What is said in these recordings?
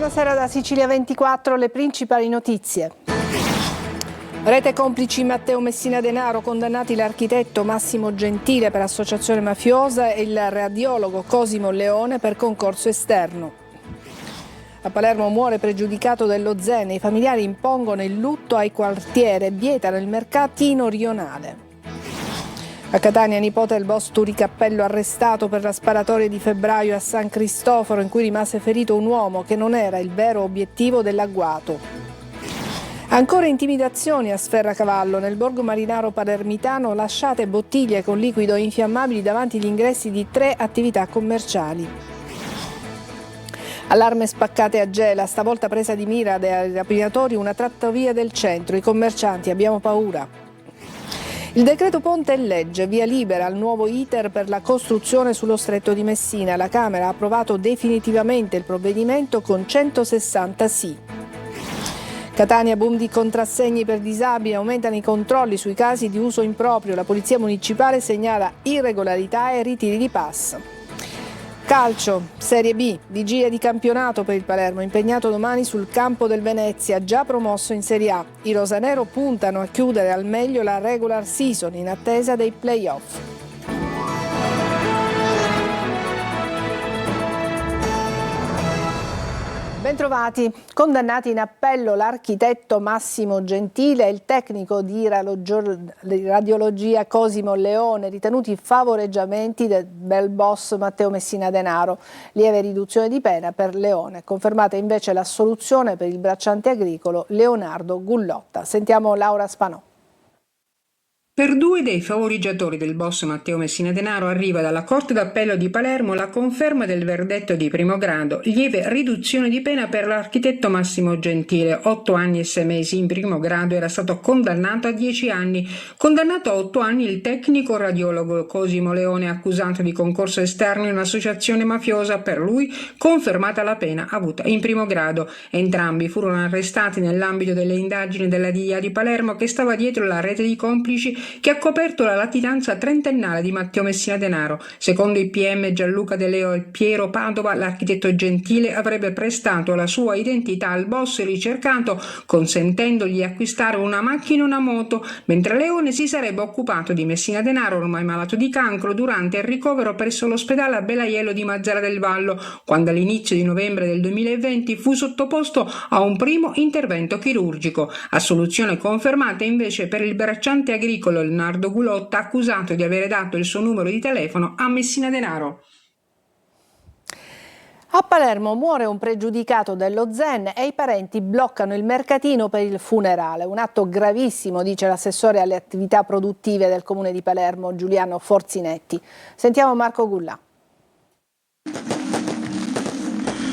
Buonasera da Sicilia 24, le principali notizie. Rete complici Matteo Messina Denaro, condannati l'architetto Massimo Gentile per associazione mafiosa e il radiologo Cosimo Leone per concorso esterno. A Palermo muore pregiudicato dello Zen, i familiari impongono il lutto ai quartiere, vietano il mercatino rionale. A Catania, nipote del boss Turicappello arrestato per la sparatoria di febbraio a San Cristoforo in cui rimase ferito un uomo che non era il vero obiettivo dell'agguato. Ancora intimidazioni a Sferracavallo, nel borgo marinaro palermitano lasciate bottiglie con liquido infiammabili davanti agli ingressi di 3 attività commerciali. Allarme spaccate a Gela, stavolta presa di mira dai rapinatori una trattovia del centro, i commercianti abbiamo paura. Il decreto Ponte è legge, via libera al nuovo iter per la costruzione sullo Stretto di Messina. La Camera ha approvato definitivamente il provvedimento con 160 sì. Catania, boom di contrassegni per disabili, aumentano i controlli sui casi di uso improprio. La Polizia Municipale segnala irregolarità e ritiri di pass. Calcio, Serie B, vigilia di campionato per il Palermo, impegnato domani sul campo del Venezia, già promosso in Serie A. I rosanero puntano a chiudere al meglio la regular season in attesa dei play-off. Bentrovati. Condannati in appello l'architetto Massimo Gentile e il tecnico di radiologia Cosimo Leone, ritenuti favoreggiamenti del bel boss Matteo Messina Denaro. Lieve riduzione di pena per Leone, confermata invece l'assoluzione per il bracciante agricolo Leonardo Gullotta. Sentiamo Laura Spanò. Per 2 dei favoreggiatori del boss Matteo Messina Denaro arriva dalla Corte d'Appello di Palermo la conferma del verdetto di primo grado, lieve riduzione di pena per l'architetto Massimo Gentile, 8 anni e 6 mesi in primo grado, era stato condannato a 10 anni. Condannato a 8 anni il tecnico radiologo Cosimo Leone, accusato di concorso esterno in un'associazione mafiosa, per lui confermata la pena avuta in primo grado. Entrambi furono arrestati nell'ambito delle indagini della DIA di Palermo che stava dietro la rete di complici che ha coperto la latitanza trentennale di Matteo Messina Denaro. Secondo i PM Gianluca De Leo e Piero Padova, l'architetto Gentile avrebbe prestato la sua identità al boss ricercato, consentendogli di acquistare una macchina e una moto, mentre Leone si sarebbe occupato di Messina Denaro, ormai malato di cancro, durante il ricovero presso l'ospedale a Belaiello di Mazara del Vallo, quando all'inizio di novembre del 2020 fu sottoposto a un primo intervento chirurgico. Assoluzione confermata invece per il bracciante agricolo Leonardo Gullotta, accusato di avere dato il suo numero di telefono a Messina Denaro. A Palermo muore un pregiudicato dello Zen e i parenti bloccano il mercatino per il funerale. Un atto gravissimo, dice l'assessore alle attività produttive del comune di Palermo, Giuliano Forzinetti. Sentiamo Marco Gullà.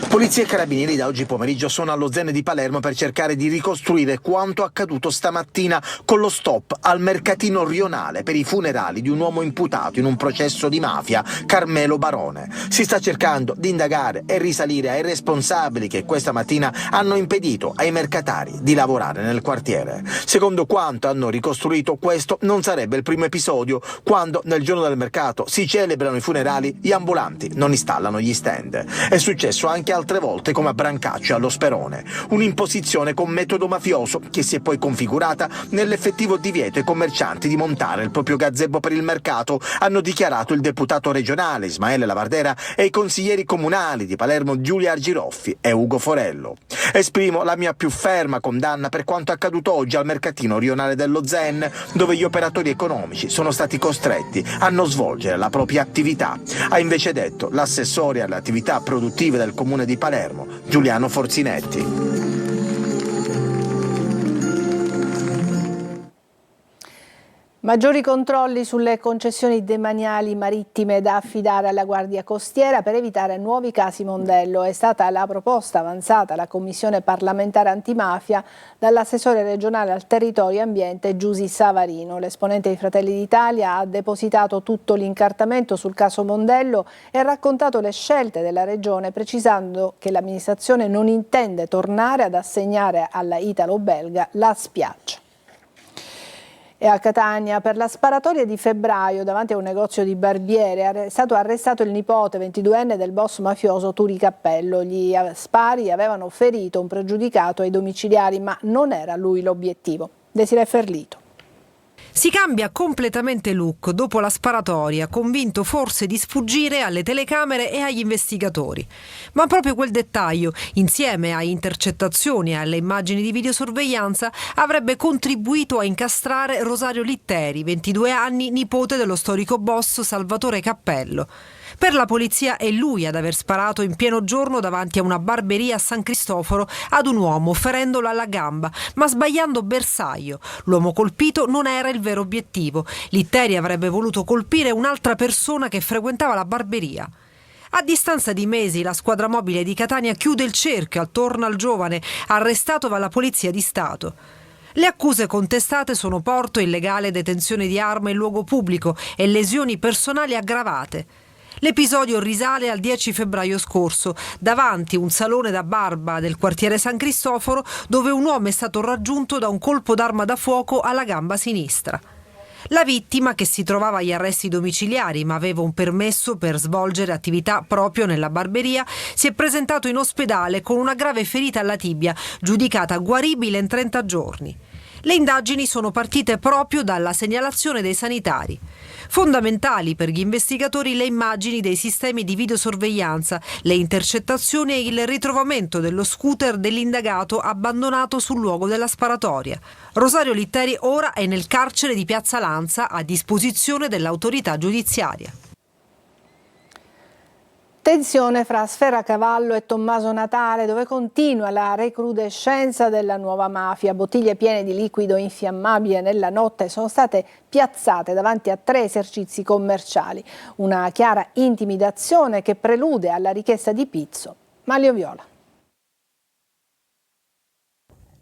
Polizia e carabinieri da oggi pomeriggio sono allo Zen di Palermo per cercare di ricostruire quanto accaduto stamattina con lo stop al mercatino rionale per i funerali di un uomo imputato in un processo di mafia, Carmelo Barone. Si sta cercando di indagare e risalire ai responsabili che questa mattina hanno impedito ai mercatari di lavorare nel quartiere. Secondo quanto hanno ricostruito, questo non sarebbe il primo episodio. Quando nel giorno del mercato si celebrano i funerali, gli ambulanti non installano gli stand. È successo anche altre volte, come a Brancaccio e allo Sperone. Un'imposizione con metodo mafioso che si è poi configurata nell'effettivo divieto ai commercianti di montare il proprio gazebo per il mercato, hanno dichiarato il deputato regionale Ismaele Lavardera e i consiglieri comunali di Palermo Giulia Argiroffi e Ugo Forello. Esprimo la mia più ferma condanna per quanto accaduto oggi al mercatino rionale dello Zen, dove gli operatori economici sono stati costretti a non svolgere la propria attività, ha invece detto l'assessore alle attività produttive del comune di Palermo, Giuliano Forzinetti. Maggiori controlli sulle concessioni demaniali marittime da affidare alla Guardia Costiera per evitare nuovi casi Mondello. È stata la proposta avanzata alla Commissione parlamentare antimafia dall'assessore regionale al territorio e ambiente Giusy Savarino. L'esponente di Fratelli d'Italia ha depositato tutto l'incartamento sul caso Mondello e ha raccontato le scelte della regione, precisando che l'amministrazione non intende tornare ad assegnare alla italo-belga la spiaggia. E a Catania, per la sparatoria di febbraio davanti a un negozio di barbiere, è stato arrestato il nipote 22enne del boss mafioso Turi Cappello. Gli spari avevano ferito un pregiudicato ai domiciliari, ma non era lui l'obiettivo. Desiree Ferlito. Si cambia completamente look dopo la sparatoria, convinto forse di sfuggire alle telecamere e agli investigatori. Ma proprio quel dettaglio, insieme a intercettazioni e alle immagini di videosorveglianza, avrebbe contribuito a incastrare Rosario Litteri, 22 anni, nipote dello storico boss Salvatore Cappello. Per la polizia è lui ad aver sparato in pieno giorno davanti a una barberia a San Cristoforo ad un uomo, ferendolo alla gamba, ma sbagliando bersaglio. L'uomo colpito non era il vero obiettivo. Litteri avrebbe voluto colpire un'altra persona che frequentava la barberia. A distanza di mesi la squadra mobile di Catania chiude il cerchio attorno al giovane, arrestato dalla Polizia di Stato. Le accuse contestate sono porto illegale, detenzione di arma in luogo pubblico e lesioni personali aggravate. L'episodio risale al 10 febbraio scorso, davanti un salone da barba del quartiere San Cristoforo, dove un uomo è stato raggiunto da un colpo d'arma da fuoco alla gamba sinistra. La vittima, che si trovava agli arresti domiciliari ma aveva un permesso per svolgere attività proprio nella barberia, si è presentato in ospedale con una grave ferita alla tibia, giudicata guaribile in 30 giorni. Le indagini sono partite proprio dalla segnalazione dei sanitari. Fondamentali per gli investigatori le immagini dei sistemi di videosorveglianza, le intercettazioni e il ritrovamento dello scooter dell'indagato abbandonato sul luogo della sparatoria. Rosario Litteri ora è nel carcere di Piazza Lanza a disposizione dell'autorità giudiziaria. Tensione fra Sferacavallo e Tommaso Natale, dove continua la recrudescenza della nuova mafia. Bottiglie piene di liquido infiammabile nella notte sono state piazzate davanti a 3 esercizi commerciali. Una chiara intimidazione che prelude alla richiesta di pizzo. Manlio Viola.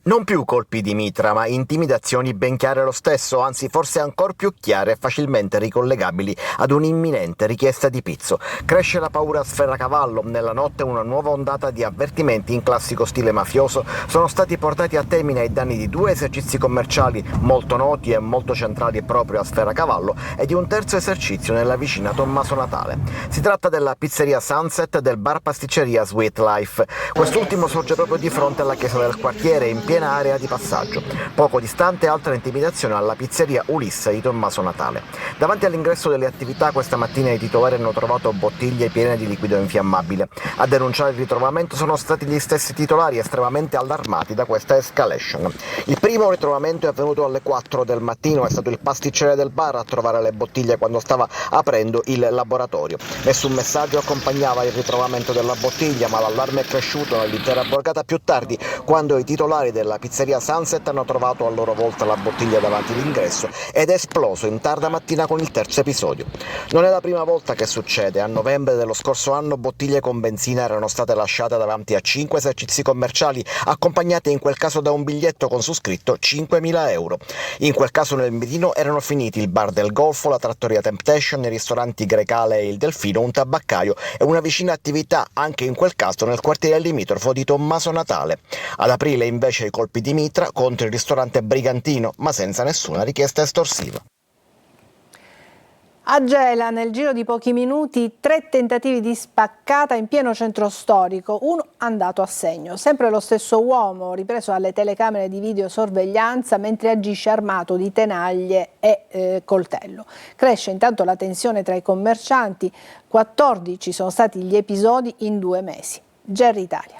Non più colpi di mitra, ma intimidazioni ben chiare lo stesso, anzi forse ancor più chiare e facilmente ricollegabili ad un'imminente richiesta di pizzo. Cresce la paura a Sferacavallo. Nella notte una nuova ondata di avvertimenti in classico stile mafioso sono stati portati a termine ai danni di 2 esercizi commerciali molto noti e molto centrali proprio a Sferacavallo e di un terzo esercizio nella vicina Tommaso Natale. Si tratta della pizzeria Sunset e del bar pasticceria Sweet Life. Quest'ultimo sorge proprio di fronte alla chiesa del quartiere, in piena area di passaggio. Poco distante altra intimidazione alla pizzeria Ulisse di Tommaso Natale. Davanti all'ingresso delle attività questa mattina i titolari hanno trovato bottiglie piene di liquido infiammabile. A denunciare il ritrovamento sono stati gli stessi titolari, estremamente allarmati da questa escalation. Il primo ritrovamento è avvenuto alle 4 del mattino, è stato il pasticcere del bar a trovare le bottiglie quando stava aprendo il laboratorio. Nessun messaggio accompagnava il ritrovamento della bottiglia, ma l'allarme è cresciuto nell'intera borgata più tardi, quando i titolari della pizzeria Sunset hanno trovato a loro volta la bottiglia davanti all'ingresso ed è esploso in tarda mattina con il terzo episodio. Non è la prima volta che succede. A novembre dello scorso anno bottiglie con benzina erano state lasciate davanti a 5 esercizi commerciali, accompagnate in quel caso da un biglietto con su scritto 5.000 euro. In quel caso nel mirino erano finiti il bar del Golfo, la trattoria Temptation, i ristoranti Grecale e il Delfino, un tabaccaio e una vicina attività, anche in quel caso nel quartiere limitrofo di Tommaso Natale. Ad aprile invece i colpi di mitra contro il ristorante Brigantino, ma senza nessuna richiesta estorsiva. A Gela, nel giro di pochi minuti, 3 tentativi di spaccata in pieno centro storico, uno andato a segno. Sempre lo stesso uomo, ripreso dalle telecamere di videosorveglianza mentre agisce armato di tenaglie e coltello. Cresce intanto la tensione tra i commercianti, 14 sono stati gli episodi in 2 mesi. GR Italia.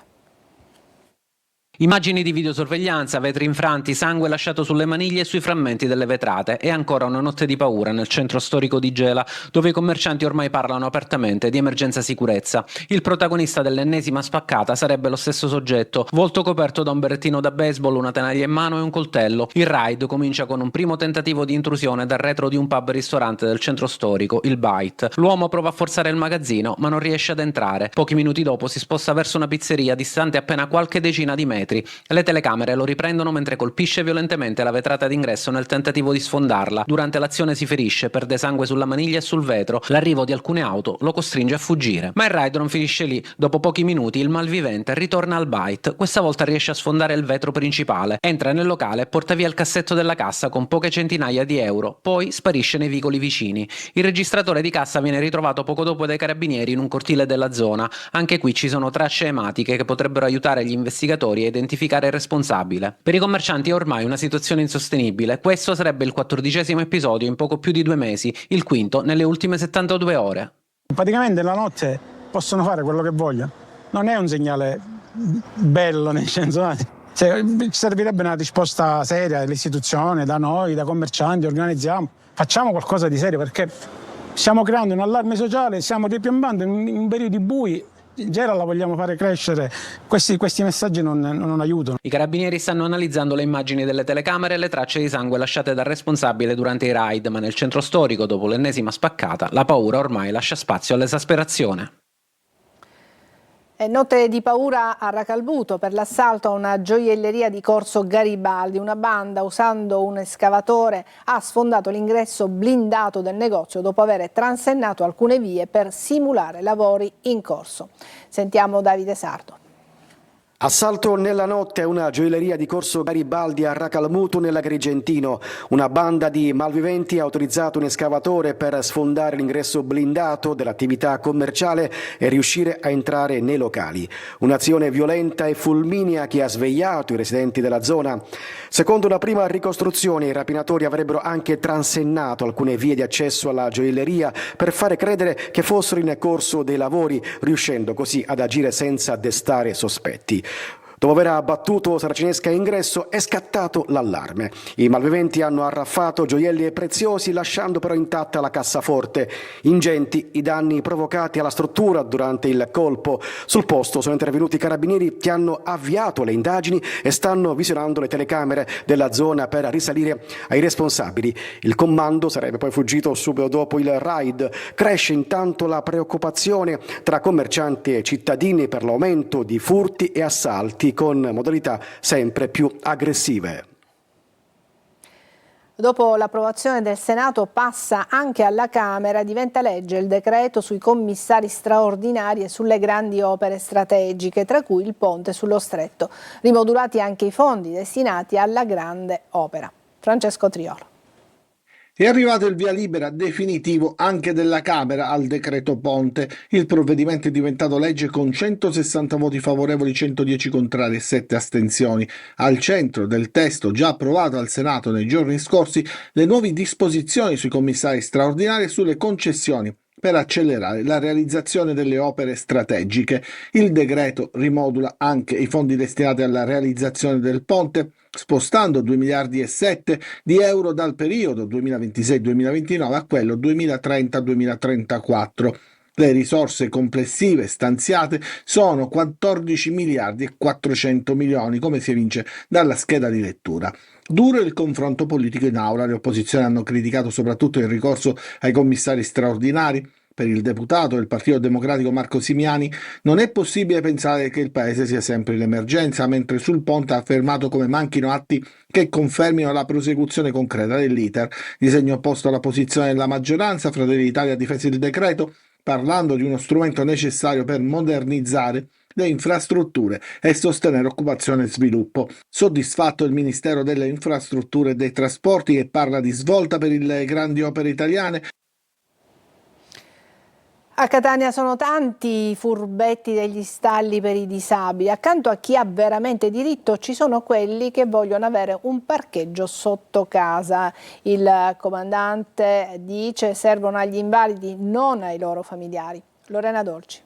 Immagini di videosorveglianza, vetri infranti, sangue lasciato sulle maniglie e sui frammenti delle vetrate e ancora una notte di paura nel centro storico di Gela, dove i commercianti ormai parlano apertamente di emergenza sicurezza. Il protagonista dell'ennesima spaccata sarebbe lo stesso soggetto, volto coperto da un berrettino da baseball, una tenaglia in mano e un coltello. Il raid comincia con un primo tentativo di intrusione dal retro di un pub-ristorante del centro storico, il Bite. L'uomo prova a forzare il magazzino, ma non riesce ad entrare. Pochi minuti dopo si sposta verso una pizzeria distante appena qualche decina di metri. metri. Le telecamere lo riprendono mentre colpisce violentemente la vetrata d'ingresso nel tentativo di sfondarla. Durante l'azione si ferisce, perde sangue sulla maniglia e sul vetro. L'arrivo di alcune auto lo costringe a fuggire. Ma il raid non finisce lì. Dopo pochi minuti il malvivente ritorna al Byte. Questa volta riesce a sfondare il vetro principale. Entra nel locale e porta via il cassetto della cassa con poche centinaia di euro. Poi sparisce nei vicoli vicini. Il registratore di cassa viene ritrovato poco dopo dai carabinieri in un cortile della zona. Anche qui ci sono tracce ematiche che potrebbero aiutare gli investigatori a identificare il responsabile. Per i commercianti è ormai una situazione insostenibile. Questo sarebbe il 14° episodio in poco più di 2 mesi, il quinto nelle ultime 72 ore. Praticamente la notte possono fare quello che vogliono. Non è un segnale bello, nel senso, servirebbe una risposta seria dell'istituzione, da noi, da commercianti, facciamo qualcosa di serio, perché stiamo creando un allarme sociale, stiamo ripiambando in periodi bui. Già la vogliamo fare crescere, questi messaggi non aiutano. I carabinieri stanno analizzando le immagini delle telecamere e le tracce di sangue lasciate dal responsabile durante i raid, ma nel centro storico, dopo l'ennesima spaccata, la paura ormai lascia spazio all'esasperazione. Notte di paura a Racalbuto per l'assalto a una gioielleria di Corso Garibaldi. Una banda, usando un escavatore, ha sfondato l'ingresso blindato del negozio dopo aver transennato alcune vie per simulare lavori in corso. Sentiamo Davide Sardo. Assalto nella notte a una gioielleria di Corso Garibaldi a Racalmuto nell'Agrigentino. Una banda di malviventi ha utilizzato un escavatore per sfondare l'ingresso blindato dell'attività commerciale e riuscire a entrare nei locali. Un'azione violenta e fulminea che ha svegliato i residenti della zona. Secondo una prima ricostruzione, i rapinatori avrebbero anche transennato alcune vie di accesso alla gioielleria per fare credere che fossero in corso dei lavori, riuscendo così ad agire senza destare sospetti. Dopo aver abbattuto Saracinesca ingresso è scattato l'allarme. I malviventi hanno arraffato gioielli preziosi lasciando però intatta la cassaforte. Ingenti i danni provocati alla struttura durante il colpo. Sul posto sono intervenuti i carabinieri che hanno avviato le indagini e stanno visionando le telecamere della zona per risalire ai responsabili. Il comando sarebbe poi fuggito subito dopo il raid. Cresce intanto la preoccupazione tra commercianti e cittadini per l'aumento di furti e assalti con modalità sempre più aggressive. Dopo l'approvazione del Senato passa anche alla Camera, diventa legge il decreto sui commissari straordinari e sulle grandi opere strategiche, tra cui il ponte sullo Stretto. Rimodulati anche i fondi destinati alla grande opera. Francesco Triolo. È arrivato il via libera definitivo anche della Camera al decreto ponte. Il provvedimento è diventato legge con 160 voti favorevoli, 110 contrari e 7 astensioni. Al centro del testo già approvato al Senato nei giorni scorsi le nuove disposizioni sui commissari straordinari e sulle concessioni per accelerare la realizzazione delle opere strategiche. Il decreto rimodula anche i fondi destinati alla realizzazione del ponte, spostando 2,7 miliardi di euro dal periodo 2026-2029 a quello 2030-2034. Le risorse complessive stanziate sono 14 miliardi e 400 milioni, come si evince dalla scheda di lettura. Duro il confronto politico in aula, le opposizioni hanno criticato soprattutto il ricorso ai commissari straordinari. Per il deputato del Partito Democratico Marco Simiani non è possibile pensare che il paese sia sempre in emergenza, mentre sul ponte ha affermato come manchino atti che confermino la prosecuzione concreta dell'iter. Disegno opposto alla posizione della maggioranza, Fratelli d'Italia ha difeso il decreto, parlando di uno strumento necessario per modernizzare le infrastrutture e sostenere occupazione e sviluppo. Soddisfatto il Ministero delle Infrastrutture e dei Trasporti, che parla di svolta per le grandi opere italiane. A Catania sono tanti i furbetti degli stalli per i disabili. Accanto a chi ha veramente diritto ci sono quelli che vogliono avere un parcheggio sotto casa. Il comandante dice servono agli invalidi, non ai loro familiari. Lorena Dolci.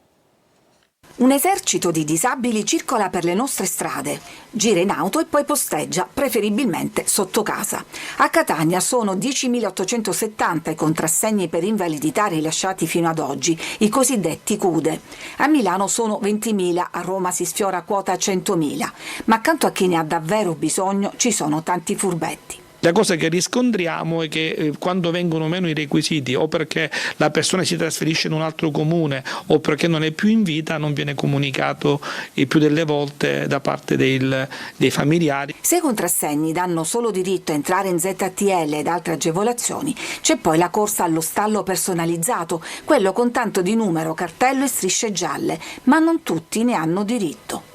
Un esercito di disabili circola per le nostre strade, gira in auto e poi posteggia, preferibilmente sotto casa. A Catania sono 10.870 i contrassegni per invalidità rilasciati fino ad oggi, i cosiddetti CUDE. A Milano sono 20.000, a Roma si sfiora quota 100.000. Ma accanto a chi ne ha davvero bisogno ci sono tanti furbetti. La cosa che riscontriamo è che quando vengono meno i requisiti, o perché la persona si trasferisce in un altro comune o perché non è più in vita, non viene comunicato il più delle volte da parte dei familiari. Se i contrassegni danno solo diritto a entrare in ZTL ed altre agevolazioni, c'è poi la corsa allo stallo personalizzato, quello con tanto di numero, cartello e strisce gialle, ma non tutti ne hanno diritto.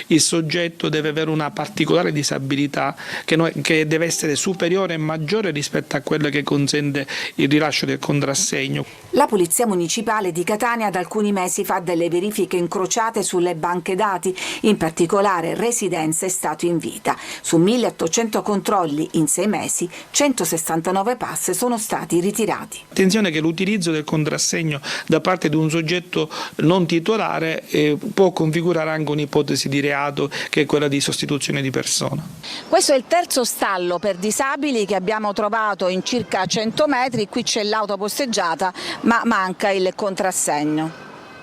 Il soggetto deve avere una particolare disabilità che deve essere superiore e maggiore rispetto a quello che consente il rilascio del contrassegno. La Polizia Municipale di Catania da alcuni mesi fa delle verifiche incrociate sulle banche dati, in particolare residenze e stato in vita. Su 1.800 controlli in 6 mesi, 169 pass sono stati ritirati. Attenzione che l'utilizzo del contrassegno da parte di un soggetto non titolare può configurare anche un'ipotesi di reato, che è quella di sostituzione di persona. Questo è il terzo stallo per disabili che abbiamo trovato in circa 100 metri, qui c'è l'auto posteggiata ma manca il contrassegno.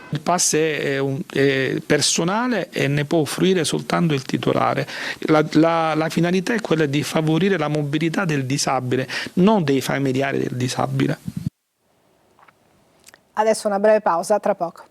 Il pass è personale e ne può fruire soltanto il titolare. La finalità è quella di favorire la mobilità del disabile, non dei familiari del disabile. Adesso una breve pausa, tra poco.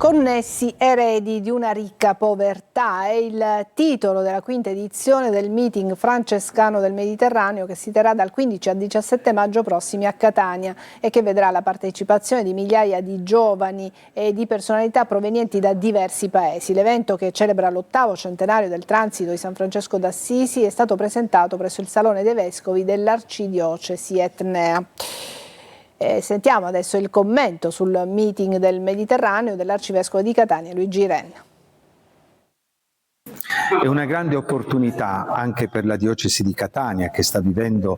Connessi eredi di una ricca povertà è il titolo della quinta edizione del meeting francescano del Mediterraneo che si terrà dal 15 al 17 maggio prossimi a Catania e che vedrà la partecipazione di migliaia di giovani e di personalità provenienti da diversi paesi. L'evento, che celebra l'8° centenario del transito di San Francesco d'Assisi, è stato presentato presso il Salone dei Vescovi dell'Arcidiocesi etnea. Sentiamo adesso il commento sul meeting del Mediterraneo dell'Arcivescovo di Catania, Luigi Renna. È una grande opportunità anche per la diocesi di Catania, che sta vivendo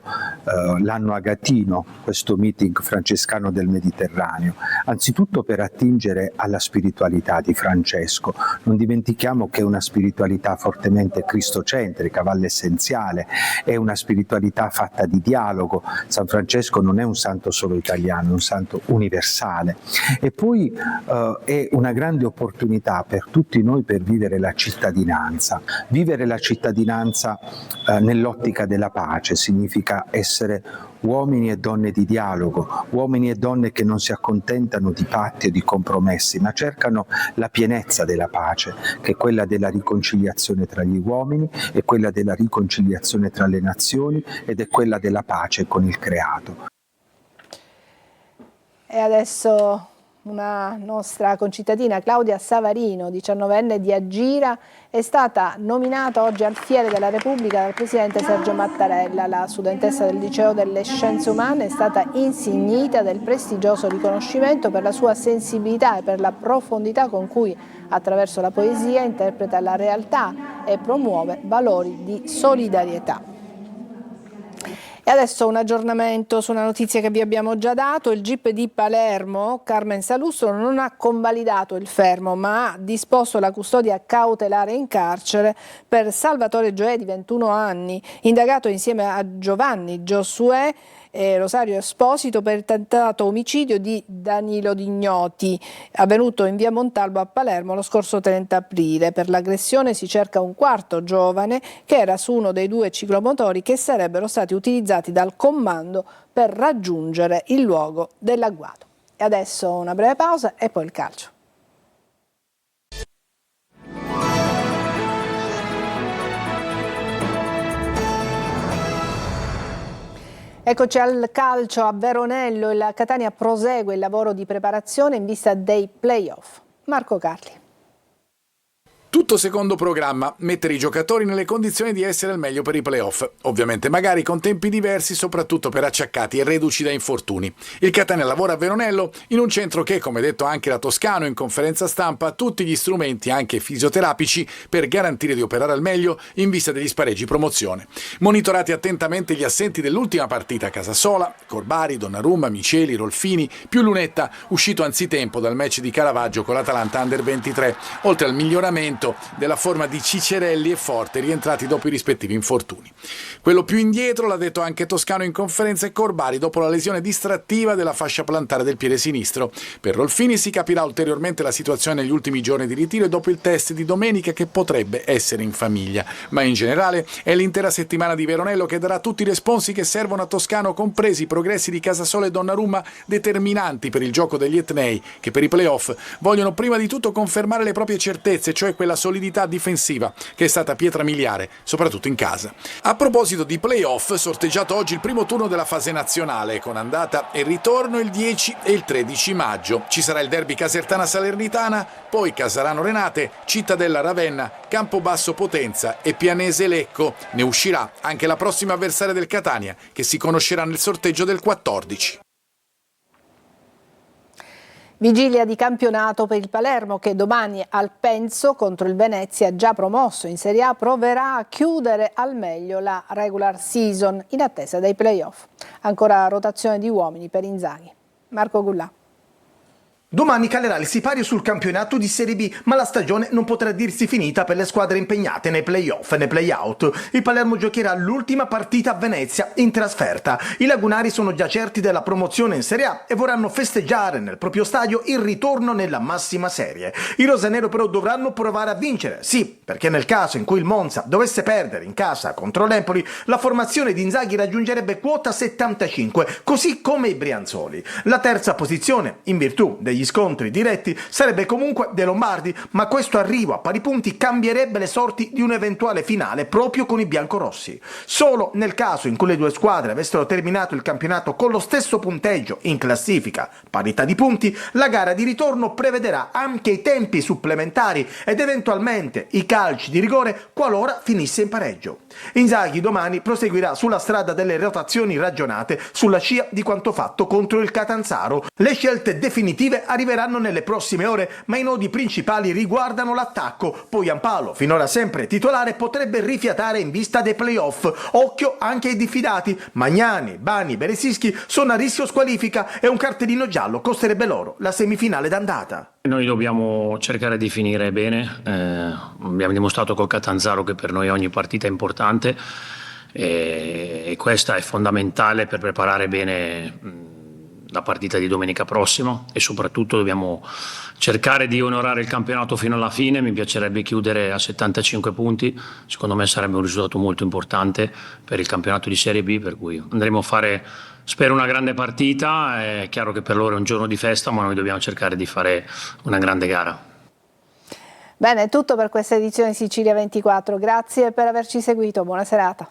l'anno agatino, questo meeting francescano del Mediterraneo, anzitutto per attingere alla spiritualità di Francesco. Non dimentichiamo che è una spiritualità fortemente cristocentrica, vall'essenziale, è una spiritualità fatta di dialogo. San Francesco non è un santo solo italiano, è un santo universale. E poi è una grande opportunità per tutti noi per vivere la cittadinanza. Vivere la cittadinanza nell'ottica della pace significa essere uomini e donne di dialogo, uomini e donne che non si accontentano di patti o di compromessi, ma cercano la pienezza della pace, che è quella della riconciliazione tra gli uomini, è quella della riconciliazione tra le nazioni ed è quella della pace con il creato. E adesso una nostra concittadina, Claudia Savarino, 19enne di Agira, è stata nominata oggi alfiere della Repubblica dal presidente Sergio Mattarella. La studentessa del Liceo delle Scienze Umane è stata insignita del prestigioso riconoscimento per la sua sensibilità e per la profondità con cui, attraverso la poesia, interpreta la realtà e promuove valori di solidarietà. E adesso un aggiornamento su una notizia che vi abbiamo già dato. Il GIP di Palermo, Carmen Salustro, non ha convalidato il fermo, ma ha disposto la custodia cautelare in carcere per Salvatore Gioè, di 21 anni, indagato insieme a Giovanni Giosuè e Rosario Esposito per il tentato omicidio di Danilo Dignoti, avvenuto in via Montalbo a Palermo lo scorso 30 aprile. Per l'aggressione si cerca un quarto giovane che era su uno dei 2 ciclomotori che sarebbero stati utilizzati dal comando per raggiungere il luogo dell'agguato. E adesso una breve pausa e poi il calcio. Eccoci al calcio a Veronello, il Catania prosegue il lavoro di preparazione in vista dei play-off. Marco Carli. Tutto secondo programma, mettere i giocatori nelle condizioni di essere al meglio per i playoff. Ovviamente magari con tempi diversi, soprattutto per acciaccati e reduci da infortuni. Il Catania lavora a Veronello in un centro che, come detto anche da Toscano in conferenza stampa, ha tutti gli strumenti, anche fisioterapici, per garantire di operare al meglio in vista degli spareggi promozione. Monitorati attentamente gli assenti dell'ultima partita a Casasola, Corbari, Donnarumma, Miceli, Rolfini, più Lunetta, uscito anzitempo dal match di Caravaggio con l'Atalanta Under 23, oltre al miglioramento riferimento della forma di Cicerelli e Forte, rientrati dopo i rispettivi infortuni. Quello più indietro, l'ha detto anche Toscano in conferenza, è Corbari dopo la lesione distrattiva della fascia plantare del piede sinistro. Per Rolfini si capirà ulteriormente la situazione negli ultimi giorni di ritiro e dopo il test di domenica, che potrebbe essere in famiglia. Ma in generale è l'intera settimana di Veronello che darà tutti i responsi che servono a Toscano, compresi i progressi di Casasola e Donnarumma, determinanti per il gioco degli etnei, che per i playoff vogliono prima di tutto confermare le proprie certezze, cioè quella solidità difensiva che è stata pietra miliare, soprattutto in casa. A proposito di playoff, sorteggiato oggi il primo turno della fase nazionale, con andata e ritorno il 10 e il 13 maggio. Ci sarà il derby Casertana-Salernitana, poi Casarano-Renate, Cittadella-Ravenna, Campobasso-Potenza e Pianese-Lecco. Ne uscirà anche la prossima avversaria del Catania, che si conoscerà nel sorteggio del 14. Vigilia di campionato per il Palermo, che domani al Penso contro il Venezia, già promosso in Serie A, proverà a chiudere al meglio la regular season in attesa dei playoff. Ancora rotazione di uomini per Inzaghi. Marco Gullà. Domani calerà il sipario sul campionato di Serie B, ma la stagione non potrà dirsi finita per le squadre impegnate nei play-off e nei play-out. Il Palermo giocherà l'ultima partita a Venezia in trasferta. I lagunari sono già certi della promozione in Serie A e vorranno festeggiare nel proprio stadio il ritorno nella massima serie. I rosanero però dovranno provare a vincere, sì, perché nel caso in cui il Monza dovesse perdere in casa contro l'Empoli, la formazione di Inzaghi raggiungerebbe quota 75, così come i brianzoli. La terza posizione, in virtù degli scontri diretti, sarebbe comunque dei lombardi, ma questo arrivo a pari punti cambierebbe le sorti di un'eventuale finale proprio con i biancorossi. Solo nel caso in cui le due squadre avessero terminato il campionato con lo stesso punteggio in classifica, parità di punti, la gara di ritorno prevederà anche i tempi supplementari ed eventualmente i calci di rigore qualora finisse in pareggio. Inzaghi domani proseguirà sulla strada delle rotazioni ragionate sulla scia di quanto fatto contro il Catanzaro. Le scelte definitive arriveranno nelle prossime ore, ma i nodi principali riguardano l'attacco. Poi Ampalo, finora sempre titolare, potrebbe rifiatare in vista dei playoff. Occhio anche ai diffidati. Magnani, Bani, Beresischi sono a rischio squalifica e un cartellino giallo costerebbe loro la semifinale d'andata. Noi dobbiamo cercare di finire bene, abbiamo dimostrato col Catanzaro che per noi ogni partita è importante e questa è fondamentale per preparare bene la partita di domenica prossima e soprattutto dobbiamo cercare di onorare il campionato fino alla fine. Mi piacerebbe chiudere a 75 punti, secondo me sarebbe un risultato molto importante per il campionato di Serie B, per cui andremo a fare, spero, una grande partita. È chiaro che per loro è un giorno di festa, ma noi dobbiamo cercare di fare una grande gara. Bene, è tutto per questa edizione di Sicilia 24, grazie per averci seguito, buona serata.